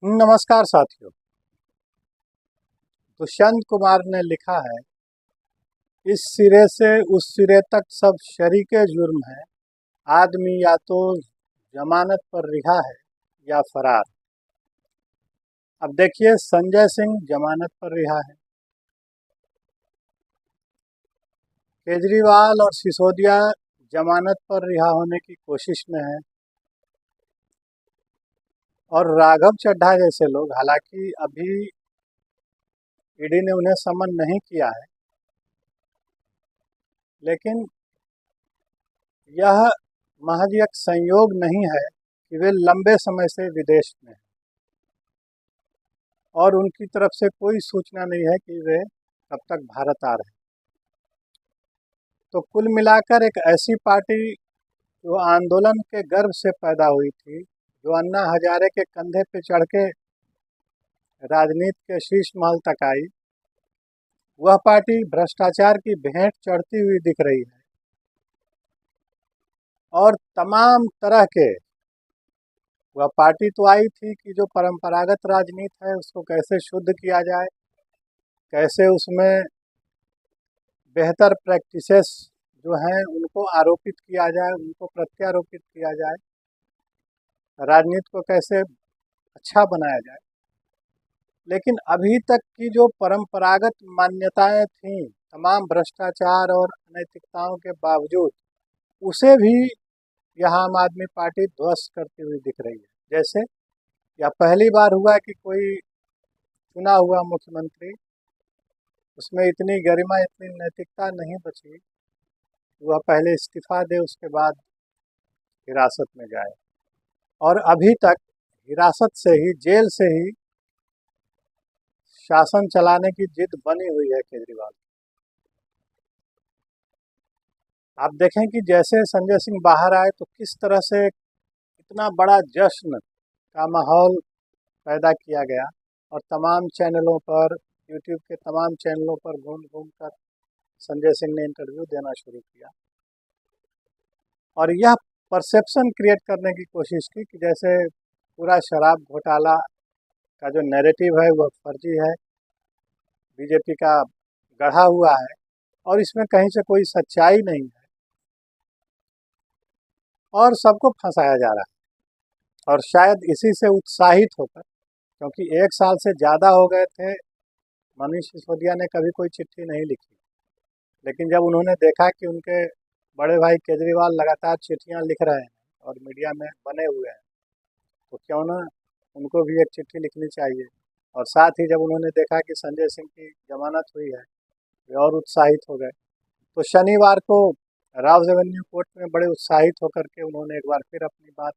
नमस्कार साथियों। दुष्यंत कुमार ने लिखा है, इस सिरे से उस सिरे तक सब शरीके जुर्म है। आदमी या तो जमानत पर रिहा है या फरार। अब देखिए, संजय सिंह जमानत पर रिहा है, केजरीवाल और सिसोदिया जमानत पर रिहा होने की कोशिश में है, और राघव चड्ढा जैसे लोग, हालांकि अभी ईडी ने उन्हें समन नहीं किया है, लेकिन यह महज एक संयोग नहीं है कि वे लंबे समय से विदेश में हैं और उनकी तरफ से कोई सूचना नहीं है कि वे कब तक भारत आ रहे हैं। तो कुल मिलाकर एक ऐसी पार्टी जो आंदोलन के गर्भ से पैदा हुई थी, जो अन्ना हजारे के कंधे पे चढ़ के राजनीति के शीर्ष महल तक आई, वह पार्टी भ्रष्टाचार की भेंट चढ़ती हुई दिख रही है और तमाम तरह के, वह पार्टी तो आई थी कि जो परंपरागत राजनीति है उसको कैसे शुद्ध किया जाए, कैसे उसमें बेहतर प्रैक्टिसेस जो हैं उनको आरोपित किया जाए, उनको प्रत्यारोपित किया जाए, राजनीति को कैसे अच्छा बनाया जाए। लेकिन अभी तक की जो परंपरागत मान्यताएं थीं, तमाम भ्रष्टाचार और अनैतिकताओं के बावजूद, उसे भी यह आम आदमी पार्टी ध्वस्त करती हुई दिख रही है। जैसे यह पहली बार हुआ कि कोई चुना हुआ मुख्यमंत्री, उसमें इतनी गरिमा, इतनी नैतिकता नहीं बची, वह पहले इस्तीफा दे, उसके बाद हिरासत में जाए। और अभी तक हिरासत से ही, जेल से ही शासन चलाने की जिद बनी हुई है केजरीवाल। आप देखें कि जैसे संजय सिंह बाहर आए तो किस तरह से इतना बड़ा जश्न का माहौल पैदा किया गया, और तमाम चैनलों पर, यूट्यूब के तमाम चैनलों पर घूम घूम कर संजय सिंह ने इंटरव्यू देना शुरू किया और यह परसेप्शन क्रिएट करने की कोशिश की कि जैसे पूरा शराब घोटाला का जो नैरेटिव है वह फर्जी है, बीजेपी का गढ़ा हुआ है और इसमें कहीं से कोई सच्चाई नहीं है और सबको फंसाया जा रहा है। और शायद इसी से उत्साहित होकर, क्योंकि 1 साल से ज़्यादा हो गए थे मनीष सिसोदिया ने कभी कोई चिट्ठी नहीं लिखी, लेकिन जब उन्होंने देखा कि उनके बड़े भाई केजरीवाल लगातार चिट्ठियां लिख रहे हैं और मीडिया में बने हुए हैं, तो क्यों ना उनको भी एक चिट्ठी लिखनी चाहिए। और साथ ही जब उन्होंने देखा कि संजय सिंह की जमानत हुई है, वे और उत्साहित हो गए। तो शनिवार को राव रेवेन्यू कोर्ट में बड़े उत्साहित होकर के उन्होंने एक बार फिर अपनी बात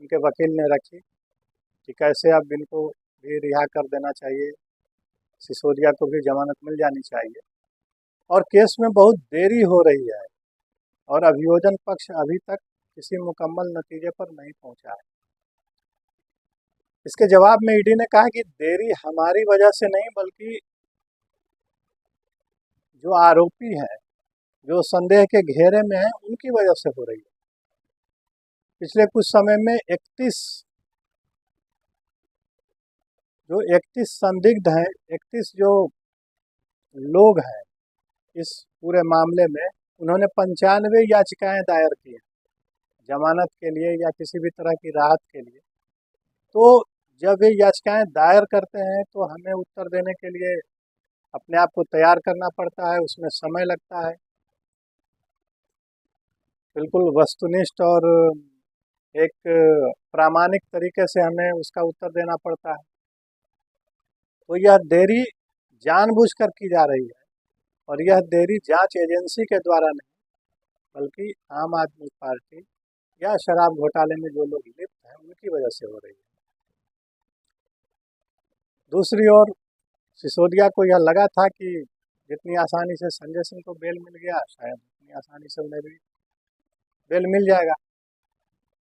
उनके वकील ने रखी कि कैसे अब इनको भी रिहा कर देना चाहिए, सिसोदिया को भी जमानत मिल जानी चाहिए। और केस में बहुत देरी हो रही है और अभियोजन पक्ष अभी तक किसी मुकम्मल नतीजे पर नहीं पहुंचा है। इसके जवाब में ईडी ने कहा कि देरी हमारी वजह से नहीं, बल्कि जो आरोपी हैं, जो संदेह के घेरे में हैं, उनकी वजह से हो रही है। पिछले कुछ समय में 31 संदिग्ध हैं, 31 जो लोग हैं इस पूरे मामले में, उन्होंने 95 याचिकाएं दायर की हैं जमानत के लिए या किसी भी तरह की राहत के लिए। तो जब ये याचिकाएं दायर करते हैं तो हमें उत्तर देने के लिए अपने आप को तैयार करना पड़ता है, उसमें समय लगता है, बिल्कुल वस्तुनिष्ठ और एक प्रामाणिक तरीके से हमें उसका उत्तर देना पड़ता है। तो यह देरी जानबूझकर की जा रही है और यह देरी जांच एजेंसी के द्वारा नहीं, बल्कि आम आदमी पार्टी या शराब घोटाले में जो लोग लिप्त हैं उनकी वजह से हो रही है। दूसरी ओर सिसोदिया को यह लगा था कि जितनी आसानी से संजय सिंह को बेल मिल गया, शायद उतनी आसानी से उन्हें भी बेल मिल जाएगा।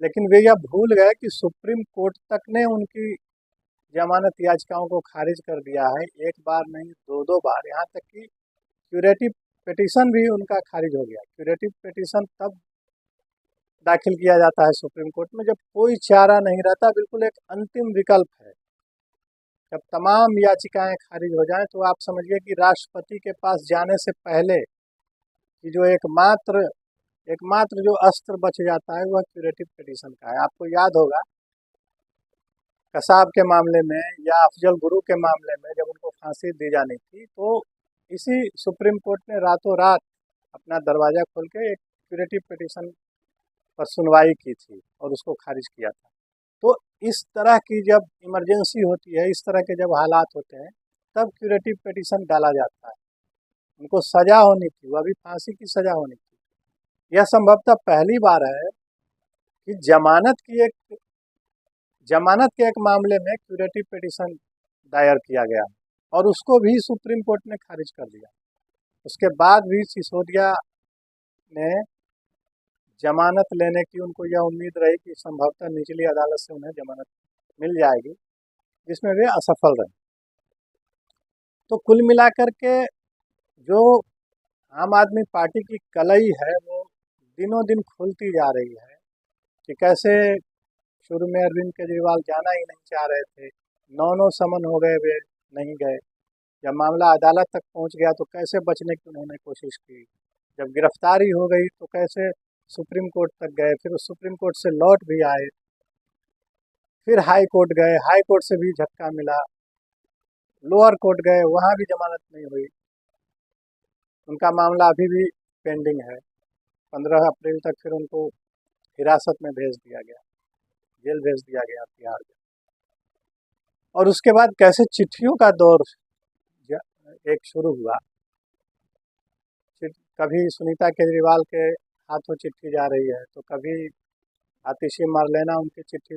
लेकिन वे यह भूल गए कि सुप्रीम कोर्ट तक ने उनकी जमानत याचिकाओं को खारिज कर दिया है, एक बार नहीं, दो बार। यहाँ तक कि क्यूरेटिव पिटीशन भी उनका खारिज हो गया। क्यूरेटिव पिटीशन तब दाखिल किया जाता है सुप्रीम कोर्ट में जब कोई चारा नहीं रहता, बिल्कुल एक अंतिम विकल्प है जब तमाम याचिकाएं खारिज हो जाएं तो आप समझिए कि राष्ट्रपति के पास जाने से पहले कि जो एकमात्र जो अस्त्र बच जाता है वह क्यूरेटिव पिटीशन का है। आपको याद होगा कसाब के मामले में या अफजल गुरु के मामले में जब उनको फांसी दी जानी थी तो इसी सुप्रीम कोर्ट ने रातों रात अपना दरवाज़ा खोल के एक क्यूरेटिव पिटीशन पर सुनवाई की थी और उसको खारिज किया था। तो इस तरह की जब इमरजेंसी होती है, इस तरह के जब हालात होते हैं, तब क्यूरेटिव पिटीशन डाला जाता है। उनको सज़ा होनी थी, वह भी फांसी की सज़ा होनी थी। यह संभवतः पहली बार है कि जमानत के एक मामले में क्यूरेटिव पिटीशन दायर किया गया और उसको भी सुप्रीम कोर्ट ने खारिज कर दिया। उसके बाद भी सिसोदिया ने जमानत लेने की उनको यह उम्मीद रही कि संभवतः निचली अदालत से उन्हें जमानत मिल जाएगी, जिसमें वे असफल रहे। तो कुल मिलाकर के जो आम आदमी पार्टी की कलई है वो दिनों दिन खुलती जा रही है कि कैसे शुरू में अरविंद केजरीवाल जाना ही नहीं चाह रहे थे, 9 समन हो गए, वे नहीं गए। जब मामला अदालत तक पहुंच गया तो कैसे बचने की उन्होंने कोशिश की। जब गिरफ्तारी हो गई तो कैसे सुप्रीम कोर्ट तक गए, फिर उस सुप्रीम कोर्ट से लौट भी आए, फिर हाई कोर्ट गए, हाई कोर्ट से भी झटका मिला, लोअर कोर्ट गए, वहाँ भी जमानत नहीं हुई। उनका मामला अभी भी पेंडिंग है। 15 अप्रैल तक फिर उनको हिरासत में भेज दिया गया, जेल भेज दिया गया तिहाड़ जेल। और उसके बाद कैसे चिट्ठियों का दौर एक शुरू हुआ। कभी सुनीता केजरीवाल के हाथों चिट्ठी जा रही है तो कभी आतिशी मारलेना उनकी चिट्ठी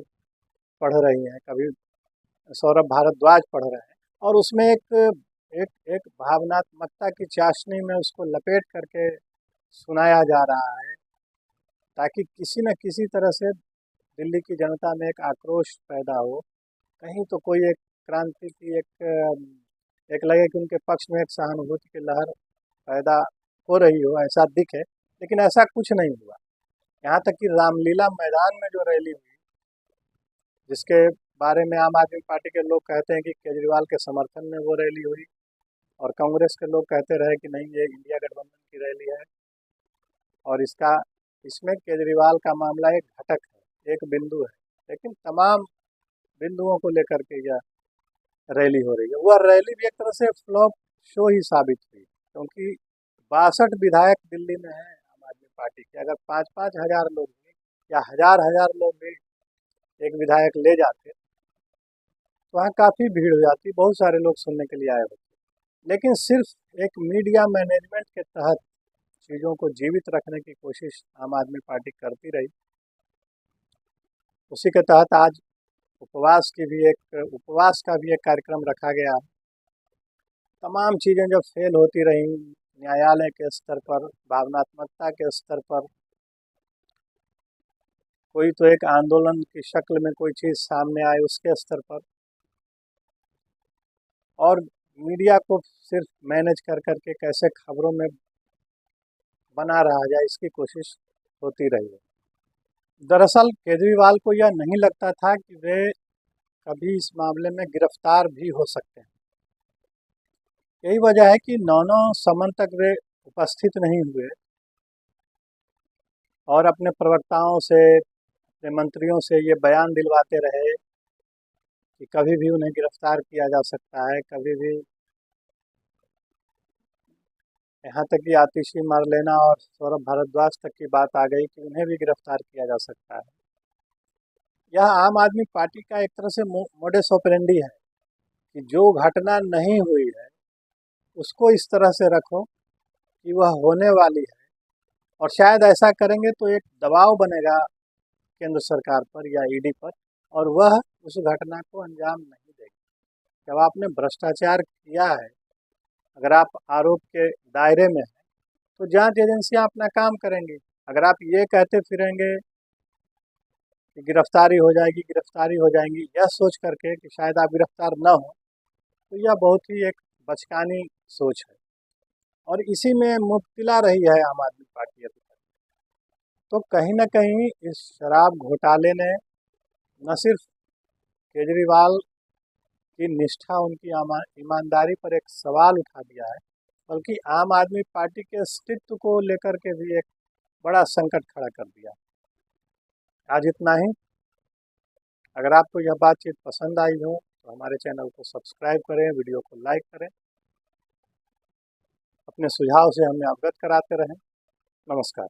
पढ़ रही हैं, कभी सौरभ भारद्वाज पढ़ रहे हैं और उसमें एक भावनात्मकता की चाशनी में उसको लपेट करके सुनाया जा रहा है ताकि किसी न किसी तरह से दिल्ली की जनता में एक आक्रोश पैदा हो, कहीं तो कोई एक क्रांति की एक लगे कि उनके पक्ष में एक सहानुभूति की लहर पैदा हो रही हो, ऐसा दिखे। लेकिन ऐसा कुछ नहीं हुआ। यहाँ तक कि रामलीला मैदान में जो रैली हुई, जिसके बारे में आम आदमी पार्टी के लोग कहते हैं कि केजरीवाल के समर्थन में वो रैली हुई और कांग्रेस के लोग कहते रहे कि नहीं, ये इंडिया गठबंधन की रैली है और इसमें केजरीवाल का मामला एक घटक है, एक बिंदु है, लेकिन तमाम बिंदुओं को लेकर के यह रैली हो रही है। वह रैली भी एक तरह से फ्लॉप शो ही साबित हुई, क्योंकि 62 विधायक दिल्ली में हैं आम आदमी पार्टी के। अगर 5-5 हज़ार लोग भी या हज़ार लोग भी एक विधायक ले जाते तो वहाँ काफ़ी भीड़ हो जाती, बहुत सारे लोग सुनने के लिए आए होते। लेकिन सिर्फ एक मीडिया मैनेजमेंट के तहत चीज़ों को जीवित रखने की कोशिश आम आदमी पार्टी करती रही। उसी के तहत आज उपवास का भी एक कार्यक्रम रखा गया। तमाम चीज़ें जब फेल होती रहीं, न्यायालय के स्तर पर, भावनात्मकता के स्तर पर, कोई तो एक आंदोलन की शक्ल में कोई चीज़ सामने आए उसके स्तर पर, और मीडिया को सिर्फ मैनेज कर करके कैसे खबरों में बना रहा जाए इसकी कोशिश होती रही है। दरअसल केजरीवाल को यह नहीं लगता था कि वे कभी इस मामले में गिरफ्तार भी हो सकते हैं। यही वजह है कि 9 समन तक वे उपस्थित नहीं हुए और अपने प्रवक्ताओं से, अपने मंत्रियों से ये बयान दिलवाते रहे कि कभी भी उन्हें गिरफ्तार किया जा सकता है, कभी भी। यहाँ तक कि आतिशी मारलेना और सौरभ भारद्वाज तक की बात आ गई कि उन्हें भी गिरफ्तार किया जा सकता है। यह आम आदमी पार्टी का एक तरह से मोडस ऑपरेंडी है कि जो घटना नहीं हुई है उसको इस तरह से रखो कि वह होने वाली है, और शायद ऐसा करेंगे तो एक दबाव बनेगा केंद्र सरकार पर या ईडी पर, और वह उस घटना को अंजाम नहीं देगी। जब आपने भ्रष्टाचार किया है, अगर आप आरोप के दायरे में हैं तो जांच एजेंसियां अपना काम करेंगी। अगर आप ये कहते फिरेंगे कि गिरफ्तारी हो जाएगी, गिरफ्तारी हो जाएंगी, यह सोच करके कि शायद आप गिरफ्तार न हो, तो यह बहुत ही एक बचकानी सोच है और इसी में मुब्तला रही है आम आदमी पार्टी अभी तक। तो कहीं ना कहीं इस शराब घोटाले ने न सिर्फ केजरीवाल की निष्ठा, उनकी ईमानदारी पर एक सवाल उठा दिया है, बल्कि आम आदमी पार्टी के अस्तित्व को लेकर के भी एक बड़ा संकट खड़ा कर दिया। आज इतना ही। अगर आपको यह बातचीत पसंद आई हो तो हमारे चैनल को सब्सक्राइब करें, वीडियो को लाइक करें, अपने सुझाव से हमें अवगत कराते रहें। नमस्कार।